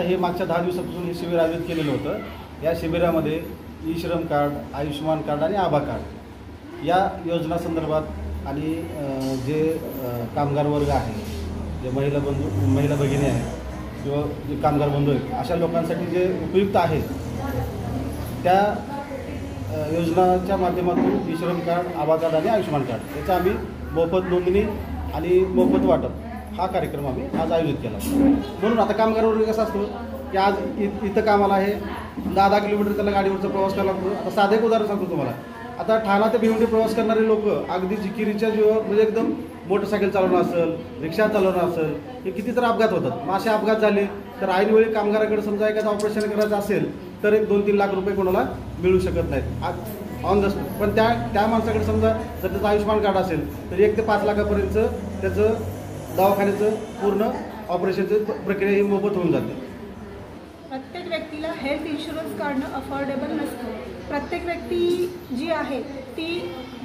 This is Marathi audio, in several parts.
हे मागच्या 10 दिवसापासून हे शिबिर आयोजित केलेलं होतं। या शिबिरामध्ये ई श्रम कार्ड, आयुष्यमान कार्ड आणि आभा कार्ड या योजना संदर्भात आणि जे कामगार वर्ग आहे, जे महिला भगिनी आहेत किंवा जे कामगार बंधू आहेत, अशा लोकांसाठी जे उपयुक्त आहे त्या योजनाच्या माध्यमातून ई श्रम कार्ड, आभा कार्ड आणि आयुष्यमान कार्ड याचा आम्ही मोफत नोंदणी आणि मोफत वाटप हा कार्यक्रम आम्ही आज आयोजित केला। म्हणून आता कामगार वर्ग कसा असतो की आज इथं कामाला आहे, 10 किलोमीटर त्याला गाडीवरचा प्रवास करावा लागतो। आता साधं एक उदाहरण सांगतो तुम्हाला, आता ठाणा ते भिवंडी प्रवास करणारे लोक अगदी जिकिरीच्या जीवावर म्हणजे एकदम मोटरसायकल चालवणं असेल, रिक्षा चालवणं असेल, हे किती तर अपघात होतात। मग असे अपघात झाले तर ऐनवेळी कामगाराकडे समजा एखादं ऑपरेशन करायचं असेल तर 1-2-3 लाख रुपये कोणाला मिळू शकत नाहीत ऑन द स्पॉट। पण त्या माणसाकडे समजा जर त्याचं आयुष्यमान कार्ड असेल तर 1 ते 5 लाखापर्यंत त्याचं दवाखान्याचं पूर्ण ऑपरेशनचं प्रक्रिया ही मोफत होऊन जाते। प्रत्येक व्यक्तीला हेल्थ इन्शुरन्स काढणं अफोर्डेबल नसतं। प्रत्येक व्यक्ती जी आहे ती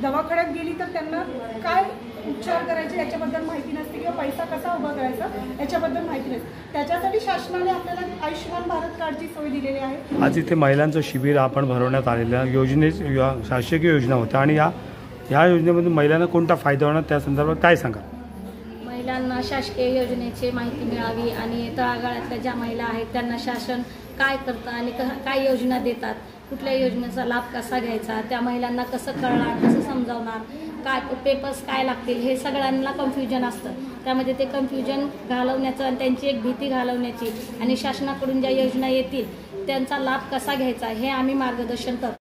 दवाखान्यात गेली तर त्यांना काय उपचार करायचे याच्याबद्दल माहिती नसते किंवा पैसा कसा उभा करायचा याच्याबद्दल माहिती नसते। त्याच्यासाठी शासनाने आपल्याला आयुष्यमान भारत कार्डची सोय दिलेली आहे। आज इथे महिलांचं शिबिर आपण भरवण्यात आलेल्या शासकीय योजना होत्या आणि या योजनेमध्ये महिलांना कोणता फायदा होणार त्या संदर्भात काय सांगा? महिलांना शासकीय योजनेची माहिती मिळावी आणि तळागाळातल्या ज्या महिला आहेत त्यांना शासन काय करतं आणि काय योजना देतात, कुठल्या योजनेचा लाभ कसा घ्यायचा, त्या महिलांना कसं कळणार, कसं समजावणार, काय पेपर्स काय लागतील, हे सगळ्यांना कन्फ्युजन असतं। त्यामध्ये ते कन्फ्युजन घालवण्याचं आणि त्यांची एक भीती घालवण्याची आणि शासनाकडून ज्या योजना येतील त्यांचा लाभ कसा घ्यायचा हे आम्ही मार्गदर्शन करतो।